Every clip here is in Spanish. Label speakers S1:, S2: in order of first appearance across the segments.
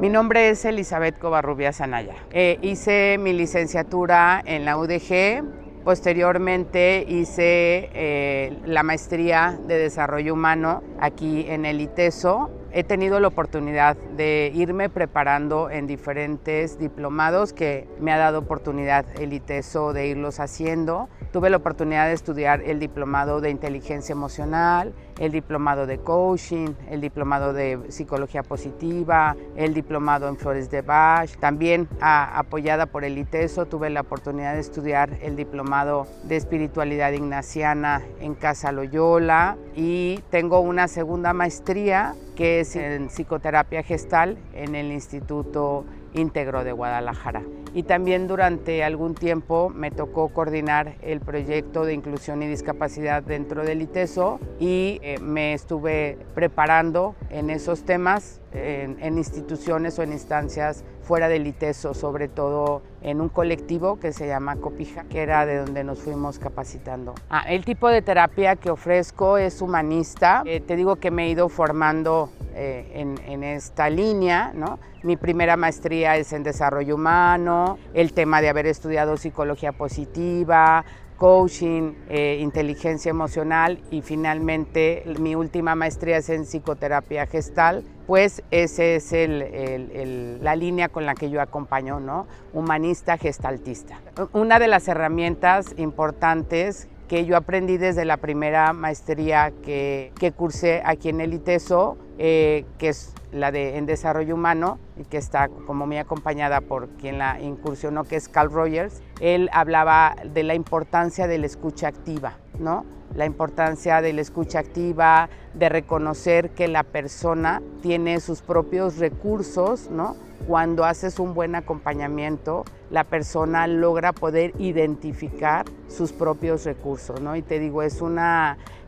S1: Mi nombre es Elizabeth Covarrubias Anaya. Hice mi licenciatura en la UDG, posteriormente hice la maestría de desarrollo humano aquí en el ITESO. He tenido la oportunidad de irme preparando en diferentes diplomados que me ha dado oportunidad el ITESO de irlos haciendo. Tuve la oportunidad de estudiar el diplomado de inteligencia emocional, el diplomado de coaching, el diplomado de psicología positiva, el diplomado en flores de Bach. También apoyada por el ITESO tuve la oportunidad de estudiar el diplomado de espiritualidad ignaciana en Casa Loyola y tengo una segunda maestría que es en psicoterapia gestal en el Instituto Íntegro de Guadalajara. Y también durante algún tiempo me tocó coordinar el proyecto de inclusión y discapacidad dentro del ITESO y me estuve preparando en esos temas en instituciones o en instancias fuera del ITESO, sobre todo en un colectivo que se llama Copija, que era de donde nos fuimos capacitando. El tipo de terapia que ofrezco es humanista. Te digo que me he ido formando en esta línea, ¿no? Mi primera maestría es en desarrollo humano, el tema de haber estudiado psicología positiva, coaching, inteligencia emocional y finalmente mi última maestría es en psicoterapia gestal, pues esa es la línea con la que yo acompaño, ¿no? Humanista gestaltista. Una de las herramientas importantes que yo aprendí desde la primera maestría que cursé aquí en el ITESO, que es la en desarrollo humano y que está como muy acompañada por quien la incursionó, que es Carl Rogers. Él hablaba de la importancia de la escucha activa, ¿no? La importancia de la escucha activa, de reconocer que la persona tiene sus propios recursos, ¿no? Cuando haces un buen acompañamiento, la persona logra poder identificar sus propios recursos, ¿no? Y te digo, es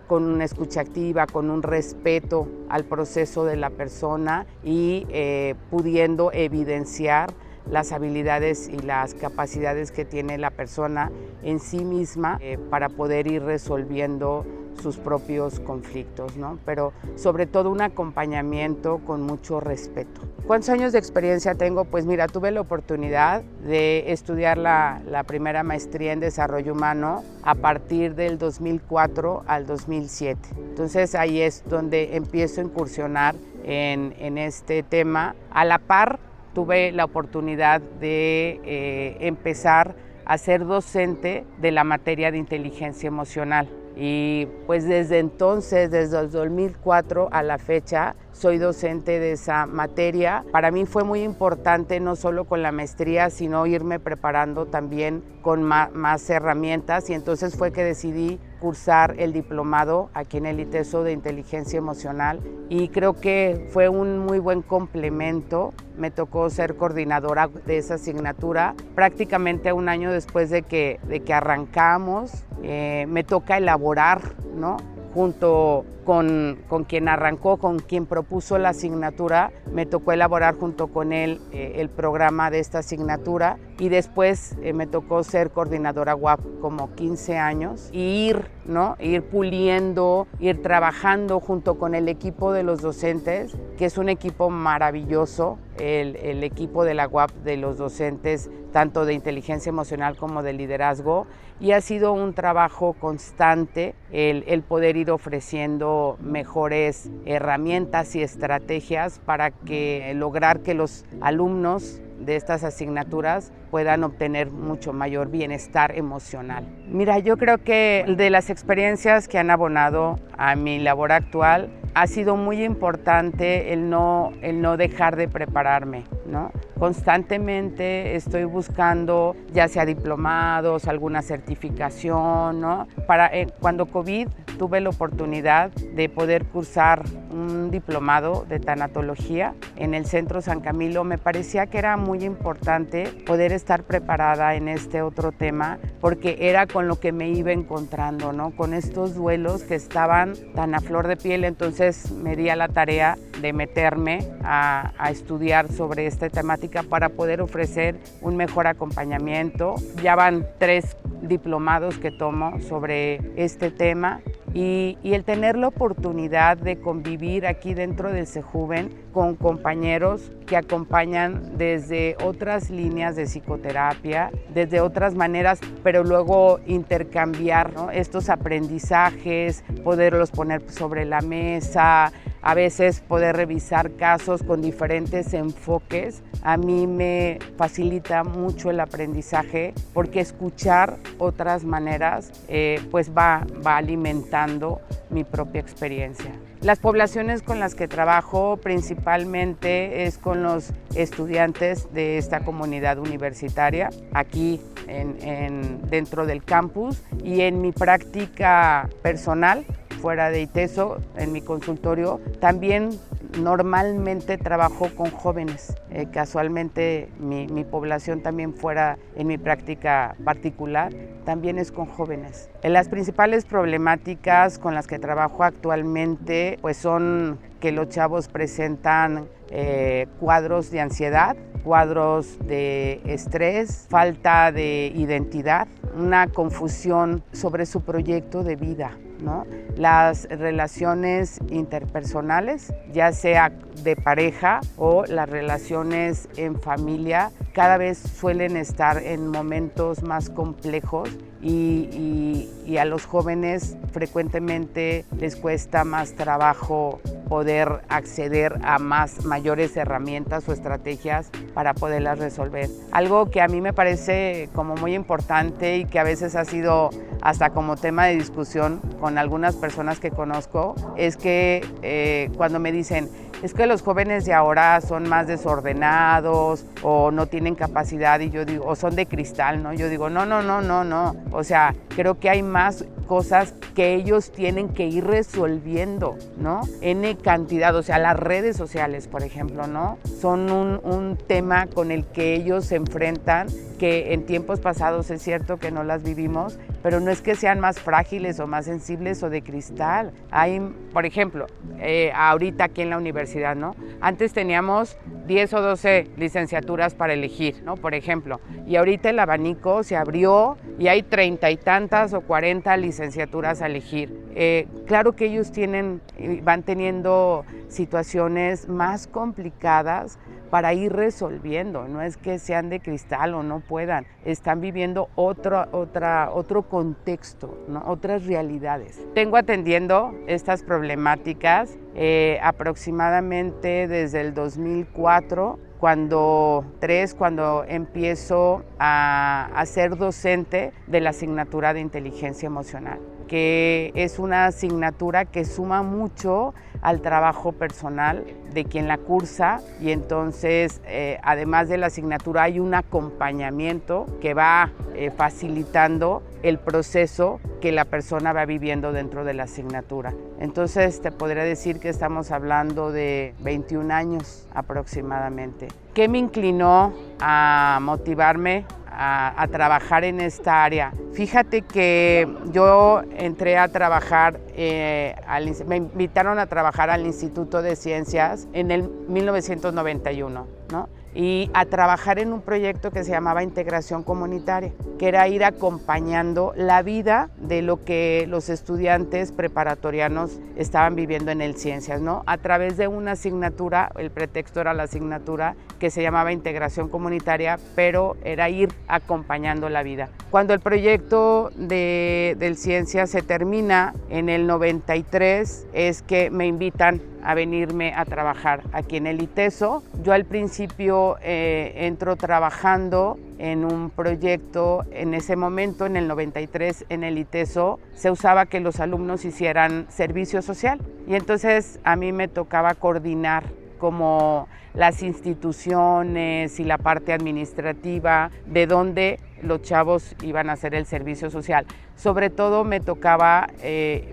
S1: con una escucha activa, con un respeto al proceso de la persona y pudiendo evidenciar las habilidades y las capacidades que tiene la persona en sí misma para poder ir resolviendo sus propios conflictos, ¿no? Pero sobre todo un acompañamiento con mucho respeto. ¿Cuántos años de experiencia tengo? Pues mira, tuve la oportunidad de estudiar la primera maestría en desarrollo humano a partir del 2004 al 2007. Entonces ahí es donde empiezo a incursionar en este tema. A la par tuve la oportunidad de empezar a ser docente de la materia de inteligencia emocional. Y pues desde entonces, desde el 2004 a la fecha, soy docente de esa materia. Para mí fue muy importante no solo con la maestría, sino irme preparando también con más herramientas y entonces fue que decidí cursar el diplomado aquí en el ITESO de inteligencia emocional y creo que fue un muy buen complemento. Me tocó ser coordinadora de esa asignatura prácticamente un año después de que arrancamos. Me toca elaborar, ¿no? Junto con quien arrancó, con quien propuso la asignatura, me tocó elaborar junto con él el programa de esta asignatura y después me tocó ser coordinadora UAP como 15 años y ir puliendo, ir trabajando junto con el equipo de los docentes, que es un equipo maravilloso, el equipo de la UAP de los docentes, tanto de inteligencia emocional como de liderazgo, y ha sido un trabajo constante el poder ir ofreciendo mejores herramientas y estrategias para lograr que los alumnos de estas asignaturas puedan obtener mucho mayor bienestar emocional. Mira, yo creo que de las experiencias que han abonado a mi labor actual ha sido muy importante el no dejar de prepararme, ¿no? Constantemente estoy buscando ya sea diplomados, alguna certificación, ¿no? Cuando COVID tuve la oportunidad de poder cursar un diplomado de tanatología en el Centro San Camilo. Me parecía que era muy importante poder estar preparada en este otro tema porque era con lo que me iba encontrando, ¿no? Con estos duelos que estaban tan a flor de piel. Entonces me di a la tarea de meterme a estudiar sobre esta temática para poder ofrecer un mejor acompañamiento. Ya van 3 diplomados que tomo sobre este tema y el tener la oportunidad de convivir aquí dentro del Sejuven con compañeros que acompañan desde otras líneas de psicoterapia, desde otras maneras, pero luego intercambiar, ¿no?, estos aprendizajes, poderlos poner sobre la mesa, a veces poder revisar casos con diferentes enfoques. A mí me facilita mucho el aprendizaje porque escuchar otras maneras pues va alimentando mi propia experiencia. Las poblaciones con las que trabajo principalmente es con los estudiantes de esta comunidad universitaria, aquí dentro del campus, y en mi práctica personal, fuera de ITESO, en mi consultorio, también normalmente trabajo con jóvenes. Casualmente mi población también fuera en mi práctica particular, también es con jóvenes. Las principales problemáticas con las que trabajo actualmente pues son que los chavos presentan cuadros de ansiedad, cuadros de estrés, falta de identidad, una confusión sobre su proyecto de vida, ¿no? Las relaciones interpersonales, ya sea de pareja o las relaciones en familia, cada vez suelen estar en momentos más complejos y a los jóvenes frecuentemente les cuesta más trabajo poder acceder a mayores herramientas o estrategias para poderlas resolver. Algo que a mí me parece como muy importante y que a veces ha sido hasta como tema de discusión con algunas personas que conozco, es que cuando me dicen, es que los jóvenes de ahora son más desordenados o no tienen capacidad, y yo digo, o son de cristal, ¿no? Yo digo, no. O sea, creo que hay más cosas que ellos tienen que ir resolviendo, ¿no? N cantidad, o sea, las redes sociales, por ejemplo, ¿no? Son un tema con el que ellos se enfrentan, que en tiempos pasados es cierto que no las vivimos, pero no es que sean más frágiles o más sensibles o de cristal. Hay, por ejemplo, ahorita aquí en la universidad, ¿no? Antes teníamos 10 o 12 licenciaturas para elegir, ¿no? Por ejemplo, y ahorita el abanico se abrió y hay 30 y tantas o 40 licenciaturas a elegir. Claro que ellos van teniendo situaciones más complicadas para ir resolviendo, no es que sean de cristal o no puedan, están viviendo otro contexto, ¿no? Otras realidades. Tengo atendiendo estas problemáticas aproximadamente desde el 2004, cuando empiezo a ser docente de la asignatura de inteligencia emocional, que es una asignatura que suma mucho al trabajo personal de quien la cursa, y entonces además de la asignatura hay un acompañamiento que va facilitando el proceso que la persona va viviendo dentro de la asignatura. Entonces te podría decir que estamos hablando de 21 años aproximadamente. ¿Qué me inclinó a motivarme a trabajar en esta área? Fíjate que yo entré a trabajar, me invitaron a trabajar al Instituto de Ciencias en el 1991, ¿no? Y a trabajar en un proyecto que se llamaba Integración Comunitaria, que era ir acompañando la vida de lo que los estudiantes preparatorianos estaban viviendo en el Ciencias, ¿no? A través de una asignatura, el pretexto era la asignatura que se llamaba Integración Comunitaria, pero era ir acompañando la vida. Cuando el proyecto del Ciencias se termina en el 93, es que me invitan a venirme a trabajar aquí en el ITESO. Yo al principio entro trabajando en un proyecto. En ese momento, en el 93, en el ITESO, se usaba que los alumnos hicieran servicio social, y entonces a mí me tocaba coordinar como las instituciones y la parte administrativa de donde los chavos iban a hacer el servicio social. Sobre todo me tocaba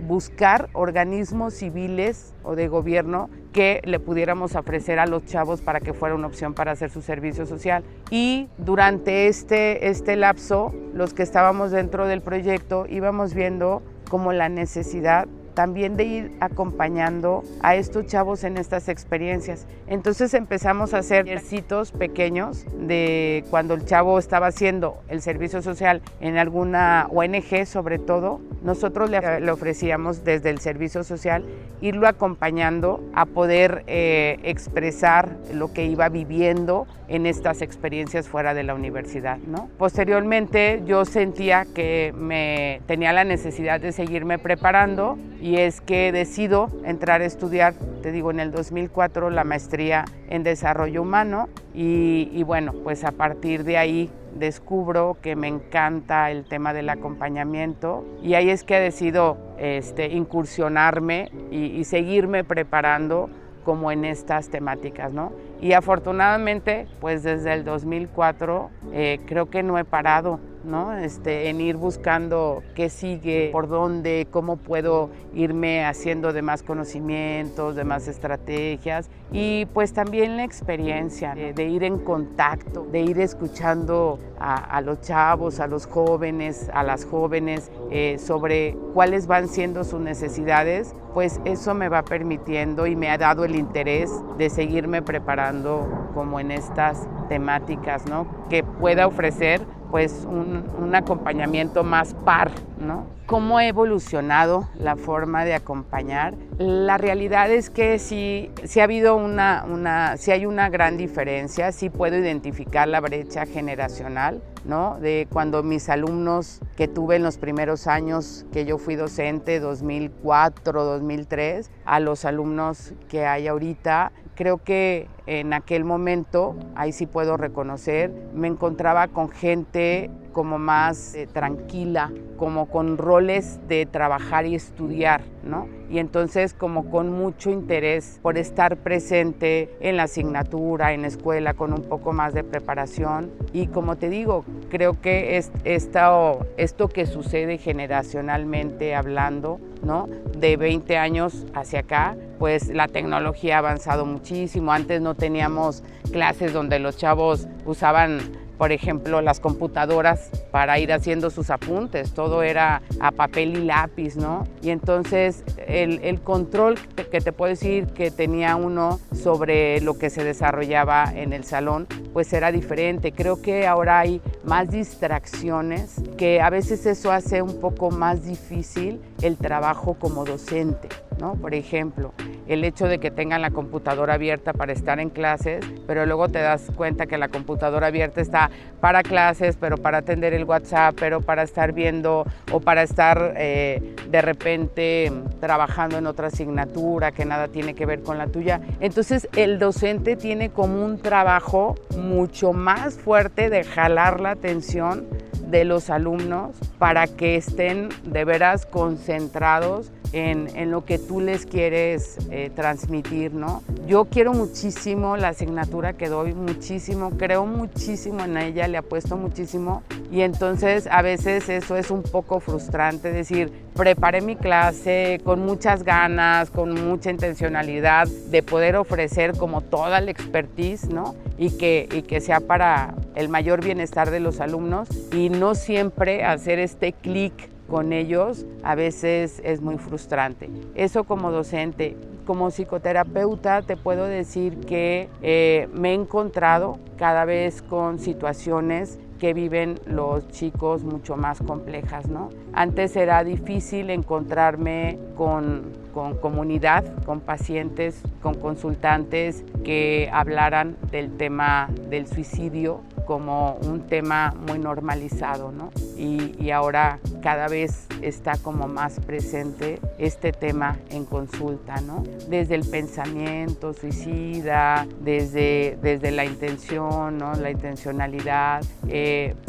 S1: buscar organismos civiles o de gobierno que le pudiéramos ofrecer a los chavos para que fuera una opción para hacer su servicio social. Y durante este lapso, los que estábamos dentro del proyecto íbamos viendo como la necesidad también de ir acompañando a estos chavos en estas experiencias. Entonces empezamos a hacer ejercicios pequeños de cuando el chavo estaba haciendo el servicio social en alguna ONG, sobre todo, nosotros le ofrecíamos desde el servicio social irlo acompañando a poder expresar lo que iba viviendo en estas experiencias fuera de la universidad, ¿no? Posteriormente yo sentía que tenía la necesidad de seguirme preparando y es que decido entrar a estudiar, te digo, en el 2004 la maestría en desarrollo humano y bueno, pues a partir de ahí descubro que me encanta el tema del acompañamiento y ahí es que decido incursionarme y seguirme preparando como en estas temáticas, ¿no? Y afortunadamente, pues desde el 2004 creo que no he parado, ¿no? En ir buscando qué sigue, por dónde, cómo puedo irme haciendo de más conocimientos, de más estrategias y pues también la experiencia de ir en contacto, de ir escuchando a los chavos, a los jóvenes, a las jóvenes sobre cuáles van siendo sus necesidades, pues eso me va permitiendo y me ha dado el interés de seguirme preparando como en estas temáticas, ¿no? Que pueda ofrecer pues un acompañamiento más par, ¿no? ¿Cómo ha evolucionado la forma de acompañar? La realidad es que sí ha habido sí hay una gran diferencia, sí puedo identificar la brecha generacional, ¿no? De cuando mis alumnos que tuve en los primeros años que yo fui docente, 2004, 2003, a los alumnos que hay ahorita. Creo que en aquel momento, ahí sí puedo reconocer, me encontraba con gente como más tranquila, como con roles de trabajar y estudiar, ¿no? Y entonces como con mucho interés por estar presente en la asignatura, en la escuela, con un poco más de preparación. Y como te digo, creo que esto que sucede generacionalmente hablando, ¿no? De 20 años hacia acá, pues la tecnología ha avanzado muchísimo. Antes no teníamos clases donde los chavos usaban, por ejemplo, las computadoras para ir haciendo sus apuntes, todo era a papel y lápiz, ¿no? Y entonces el control que te puedo decir que tenía uno sobre lo que se desarrollaba en el salón, pues era diferente. Creo que ahora hay más distracciones, que a veces eso hace un poco más difícil el trabajo como docente, ¿no? Por ejemplo, el hecho de que tengan la computadora abierta para estar en clases, pero luego te das cuenta que la computadora abierta está para clases, pero para atender el WhatsApp, pero para estar viendo o para estar de repente trabajando en otra asignatura que nada tiene que ver con la tuya. Entonces el docente tiene como un trabajo mucho más fuerte de jalar la atención de los alumnos para que estén de veras concentrados en lo que tú les quieres transmitir, ¿no? Yo quiero muchísimo la asignatura que doy, muchísimo, creo muchísimo en ella, le apuesto muchísimo y entonces a veces eso es un poco frustrante, decir, preparé mi clase con muchas ganas, con mucha intencionalidad de poder ofrecer como toda la expertise, ¿no? Y que sea para el mayor bienestar de los alumnos y no siempre hacer este clic con ellos a veces es muy frustrante. Eso como docente. Como psicoterapeuta te puedo decir que me he encontrado cada vez con situaciones que viven los chicos mucho más complejas, ¿no? Antes era difícil encontrarme con comunidad, con pacientes, con consultantes que hablaran del tema del suicidio como un tema muy normalizado, ¿no? Y ahora cada vez está como más presente este tema en consulta, ¿no? Desde el pensamiento suicida, desde la intención, ¿no? La intencionalidad,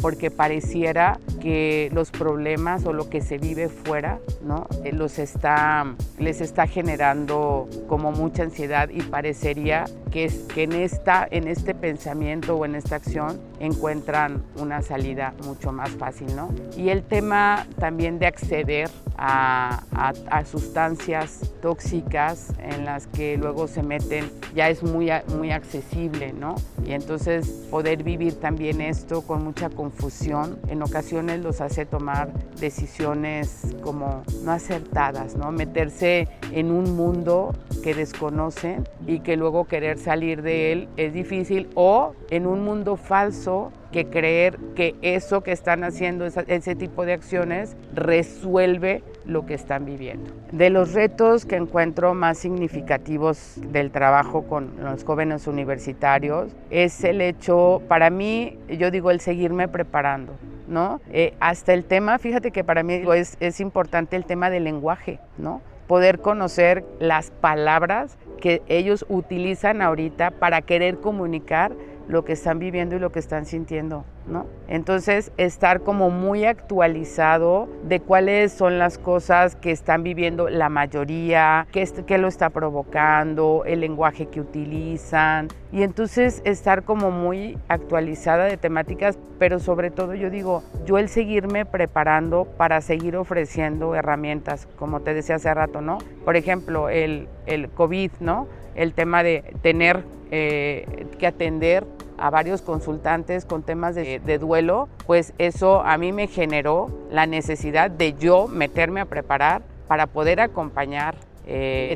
S1: porque pareciera que los problemas o lo que se vive fuera, ¿no? Les está generando como mucha ansiedad y parecería que en este pensamiento o en esta acción encuentran una salida mucho más fácil, ¿no? Y el tema también de acceder a sustancias tóxicas en las que luego se meten, ya es muy accesible, ¿no? Y entonces poder vivir también esto con mucha confusión, en ocasiones los hace tomar decisiones como no acertadas, ¿no? Meterse en un mundo que desconocen y que luego querer salir de él es difícil, o en un mundo falso que creer que eso que están haciendo, ese tipo de acciones, resuelve lo que están viviendo. De los retos que encuentro más significativos del trabajo con los jóvenes universitarios es el hecho, para mí, yo digo, el seguirme preparando, ¿no? Hasta el tema, fíjate que para mí es importante el tema del lenguaje, ¿no? Poder conocer las palabras que ellos utilizan ahorita para querer comunicar lo que están viviendo y lo que están sintiendo, ¿no? Entonces, estar como muy actualizado de cuáles son las cosas que están viviendo la mayoría, qué lo está provocando, el lenguaje que utilizan, y entonces estar como muy actualizada de temáticas, pero sobre todo yo digo, yo el seguirme preparando para seguir ofreciendo herramientas, como te decía hace rato, ¿no? Por ejemplo, el COVID, ¿no? El tema de tener que atender a varios consultantes con temas de duelo, pues eso a mí me generó la necesidad de yo meterme a preparar para poder acompañar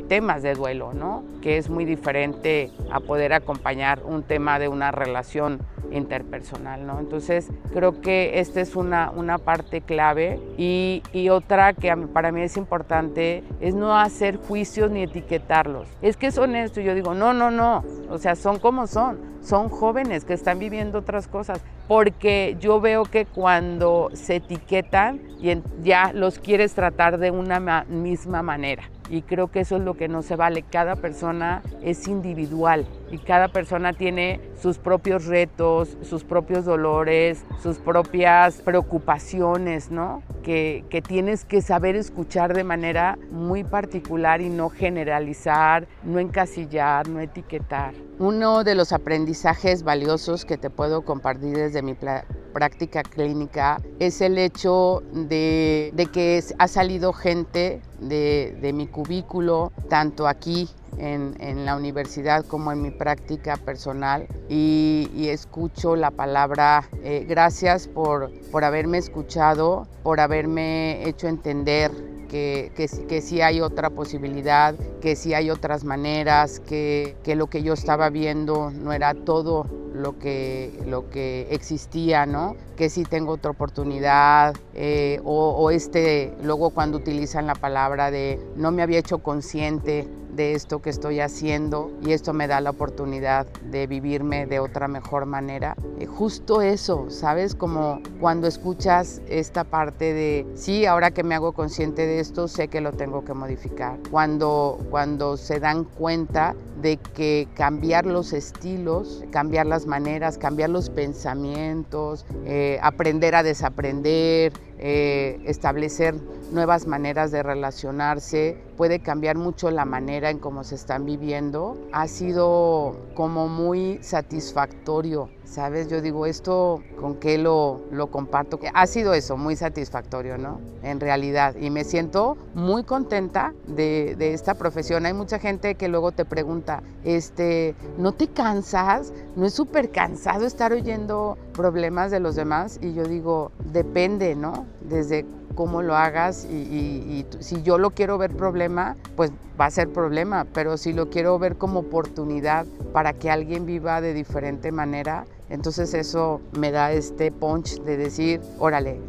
S1: temas de duelo, ¿no? Que es muy diferente a poder acompañar un tema de una relación interpersonal, ¿no? Entonces creo que esta es una parte clave, y otra que para mí es importante es no hacer juicios ni etiquetarlos. Es que son esto, y yo digo, no, o sea, son como son jóvenes que están viviendo otras cosas, porque yo veo que cuando se etiquetan ya los quieres tratar de una misma manera. Y creo que eso es lo que no se vale. Cada persona es individual y cada persona tiene sus propios retos, sus propios dolores, sus propias preocupaciones, ¿no? Que tienes que saber escuchar de manera muy particular y no generalizar, no encasillar, no etiquetar. Uno de los aprendizajes valiosos que te puedo compartir desde mi práctica clínica es el hecho de que ha salido gente de mi cubículo, tanto aquí en la universidad como en mi práctica personal, y escucho la palabra gracias por haberme escuchado, por haberme hecho entender que sí hay otra posibilidad, que sí hay otras maneras, que lo que yo estaba viendo no era todo lo que existía, ¿no? Que sí tengo otra oportunidad, luego cuando utilizan la palabra de no me había hecho consciente de esto que estoy haciendo y esto me da la oportunidad de vivirme de otra mejor manera. Justo eso, ¿sabes? Como cuando escuchas esta parte de sí, ahora que me hago consciente de esto, sé que lo tengo que modificar. Cuando se dan cuenta de que cambiar los estilos, cambiar las maneras, cambiar los pensamientos, aprender a desaprender, establecer nuevas maneras de relacionarse, puede cambiar mucho la manera en cómo se están viviendo. Ha sido como muy satisfactorio, ¿sabes? Yo digo, esto con qué lo comparto. Ha sido eso, muy satisfactorio, ¿no? En realidad, y me siento muy contenta de esta profesión. Hay mucha gente que luego te pregunta, ¿no te cansas? ¿No es súper cansado estar oyendo problemas de los demás? Y yo digo, depende, ¿no? Desde cómo lo hagas, y si yo lo quiero ver problema, pues va a ser problema, pero si lo quiero ver como oportunidad para que alguien viva de diferente manera, entonces eso me da este punch de decir, órale,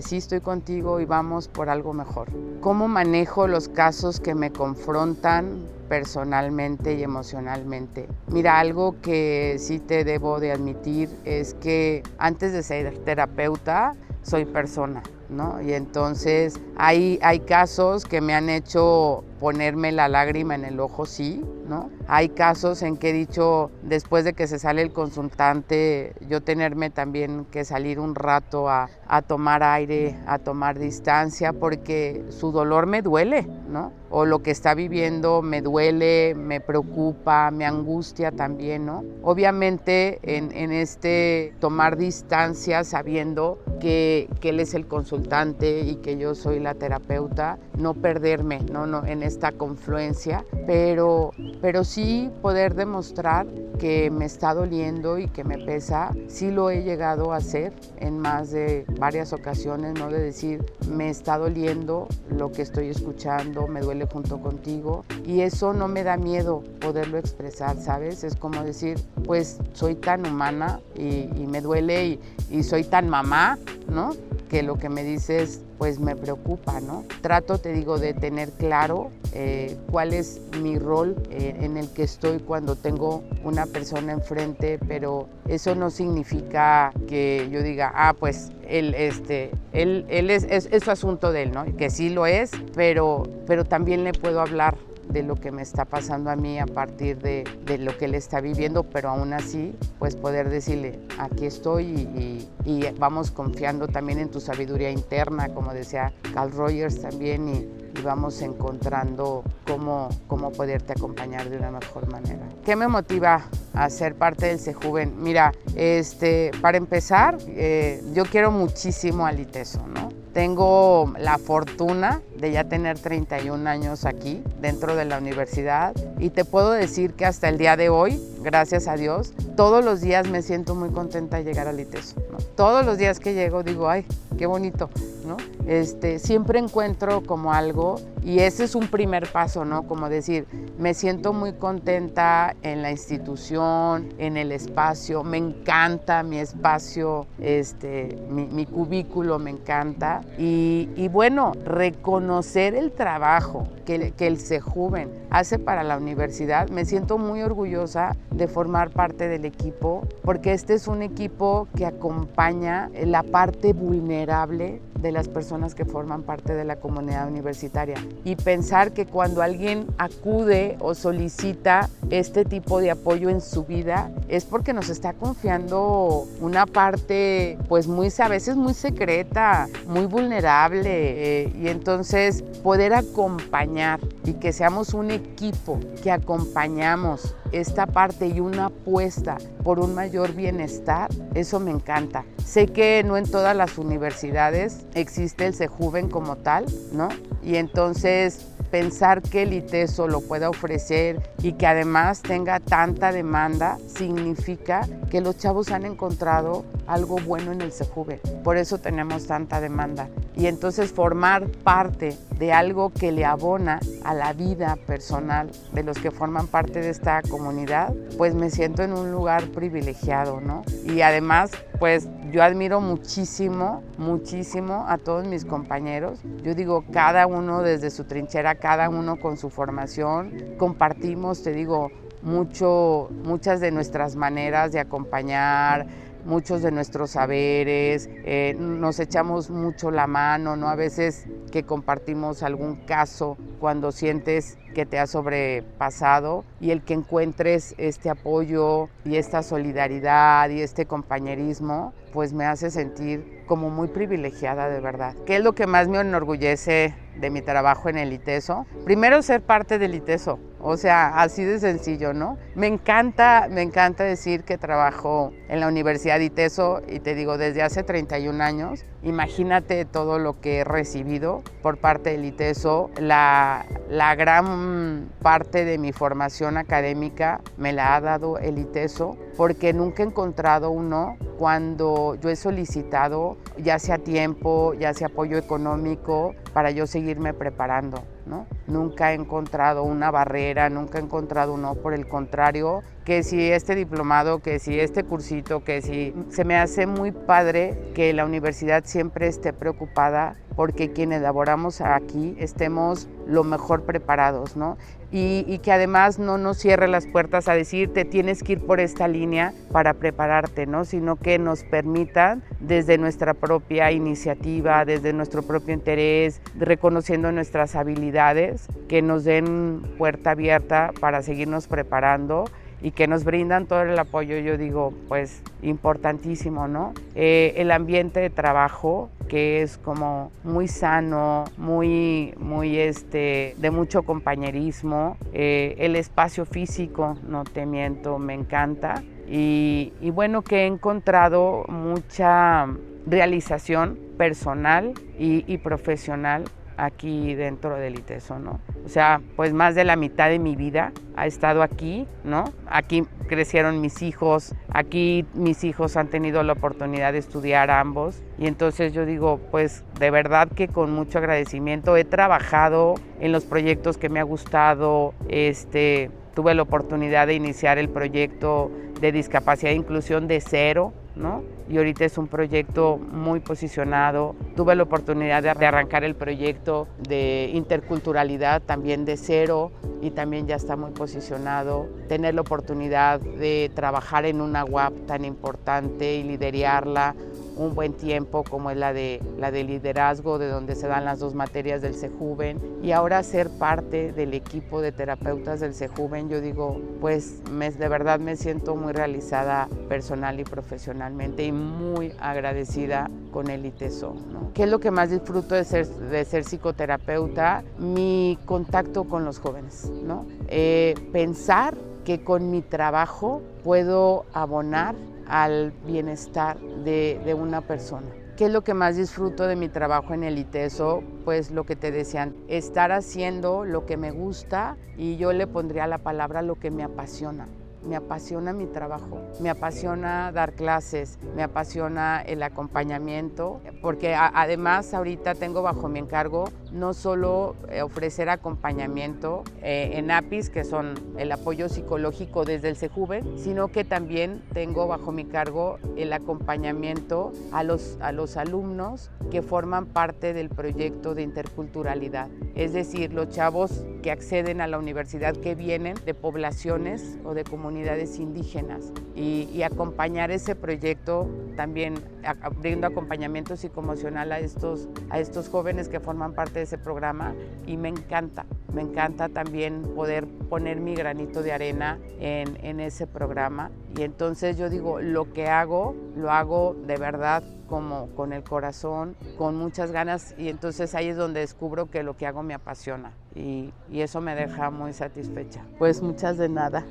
S1: sí estoy contigo y vamos por algo mejor. ¿Cómo manejo los casos que me confrontan personalmente y emocionalmente? Mira, algo que sí te debo de admitir es que antes de ser terapeuta, soy persona. ¿no? Y entonces hay casos que me han hecho ponerme la lágrima en el ojo, sí, ¿no? Hay casos en que he dicho, después de que se sale el consultante, yo tenerme también que salir un rato a tomar aire, a tomar distancia, porque su dolor me duele, ¿no? O lo que está viviendo me duele, me preocupa, me angustia también, ¿no? Obviamente en este tomar distancia sabiendo que él es el consultante y que yo soy la terapeuta, no perderme, no en esta confluencia, pero sí poder demostrar que me está doliendo y que me pesa. Sí lo he llegado a hacer en más de varias ocasiones, ¿no? De decir, me está doliendo lo que estoy escuchando, me duele junto contigo, y eso no me da miedo poderlo expresar, ¿sabes? Es como decir, pues soy tan humana y me duele y soy tan mamá, ¿no? Que lo que me dices pues me preocupa, ¿no? Trato, te digo, de tener claro cuál es mi rol en el que estoy cuando tengo una persona enfrente, pero eso no significa que yo diga, pues él es su asunto de él, ¿no? Que sí lo es, pero también le puedo hablar de lo que me está pasando a mí a partir de lo que él está viviendo, pero aún así, pues poder decirle, aquí estoy y vamos confiando también en tu sabiduría interna, como decía Carl Rogers también, y vamos encontrando cómo poderte acompañar de una mejor manera. ¿Qué me motiva a ser parte del CEJUVEN? Mira, para empezar, yo quiero muchísimo al ITESO, ¿no? Tengo la fortuna de ya tener 31 años aquí dentro de la universidad, y te puedo decir que hasta el día de hoy, gracias a Dios, todos los días me siento muy contenta de llegar al ITESO, ¿no? Todos los días que llego digo, ay, qué bonito, ¿no? Siempre encuentro como algo, y ese es un primer paso, ¿no? Como decir, me siento muy contenta en la institución, en el espacio, me encanta mi espacio, mi cubículo me encanta, y bueno, reconocer el trabajo que el CEJUVEN hace para la universidad, me siento muy orgullosa de formar parte del equipo, porque este es un equipo que acompaña la parte vulnerable de las personas que forman parte de la comunidad universitaria, y pensar que cuando alguien acude o solicita este tipo de apoyo en su vida es porque nos está confiando una parte pues a veces muy secreta, muy vulnerable, y entonces poder acompañar y que seamos un equipo que acompañamos esta parte y una apuesta por un mayor bienestar, eso me encanta. Sé que no en todas las universidades existe el CEJUVEN como tal, ¿no? Y entonces pensar que el ITESO lo pueda ofrecer y que además tenga tanta demanda significa que los chavos han encontrado algo bueno en el CEJUVEN. Por eso tenemos tanta demanda. Y entonces formar parte de algo que le abona a la vida personal de los que forman parte de esta comunidad, pues me siento en un lugar privilegiado, ¿no? Y además, pues yo admiro muchísimo, muchísimo a todos mis compañeros. Yo digo, cada uno desde su trinchera, cada uno con su formación, compartimos, te digo, muchas de nuestras maneras de acompañar, muchos de nuestros saberes, nos echamos mucho la mano, ¿no? A veces que compartimos algún caso cuando sientes que te ha sobrepasado, y el que encuentres este apoyo y esta solidaridad y este compañerismo, pues me hace sentir como muy privilegiada, de verdad. ¿Qué es lo que más me enorgullece de mi trabajo en el ITESO? Primero, ser parte del ITESO, o sea, así de sencillo, ¿no? Me encanta decir que trabajo en la Universidad ITESO, y te digo, desde hace 31 años, imagínate todo lo que he recibido por parte del ITESO. La gran parte de mi formación académica me la ha dado el ITESO, porque nunca he encontrado uno cuando yo he solicitado, ya sea tiempo, ya sea apoyo económico, para yo seguirme preparando, ¿no? nunca he encontrado una barrera, nunca he encontrado un no, por el contrario, que si este diplomado, que si este cursito, que si se me hace muy padre que la universidad siempre esté preocupada porque quienes laboramos aquí estemos lo mejor preparados, ¿no? Y que además no nos cierre las puertas a decir te tienes que ir por esta línea para prepararte, ¿no? Sino que nos permitan desde nuestra propia iniciativa, desde nuestro propio interés, reconociendo nuestras habilidades, que nos den puerta abierta para seguirnos preparando y que nos brindan todo el apoyo, yo digo, pues importantísimo, ¿no? El ambiente de trabajo, que es como muy sano, muy de mucho compañerismo, el espacio físico, no te miento, me encanta, y bueno, que he encontrado mucha realización personal y profesional aquí dentro del ITESO, ¿no? O sea, pues más de la mitad de mi vida ha estado aquí, ¿no? Aquí crecieron mis hijos, aquí mis hijos han tenido la oportunidad de estudiar ambos, y entonces yo digo, pues de verdad que con mucho agradecimiento he trabajado en los proyectos que me ha gustado, tuve la oportunidad de iniciar el proyecto de discapacidad e inclusión de cero, ¿no? Y ahorita es un proyecto muy posicionado. Tuve la oportunidad de arrancar el proyecto de interculturalidad también de cero y también ya está muy posicionado. Tener la oportunidad de trabajar en una UAP tan importante y liderarla un buen tiempo como es la de liderazgo, de donde se dan las 2 materias del CEJUVEN, y ahora ser parte del equipo de terapeutas del CEJUVEN, yo digo, pues de verdad me siento muy realizada personal y profesionalmente y muy agradecida con el ITESO, ¿no? ¿Qué es lo que más disfruto de ser psicoterapeuta? Mi contacto con los jóvenes, ¿no? Pensar que con mi trabajo puedo abonar al bienestar de una persona. ¿Qué es lo que más disfruto de mi trabajo en el ITESO? Pues lo que te decían, estar haciendo lo que me gusta, y yo le pondría la palabra lo que me apasiona. Me apasiona mi trabajo, me apasiona dar clases, me apasiona el acompañamiento, porque además ahorita tengo bajo mi encargo no solo ofrecer acompañamiento en APIS, que son el apoyo psicológico desde el CEJUVEN, sino que también tengo bajo mi cargo el acompañamiento a los alumnos que forman parte del proyecto de interculturalidad. Es decir, los chavos que acceden a la universidad que vienen de poblaciones o de comunidades indígenas, y acompañar ese proyecto también abriendo acompañamiento psicoemocional a estos jóvenes que forman parte de ese programa, y me encanta también poder poner mi granito de arena en ese programa. Y entonces yo digo, lo que hago, lo hago de verdad como con el corazón, con muchas ganas, y entonces ahí es donde descubro que lo que hago me apasiona, y eso me deja muy satisfecha. Pues muchas de nada.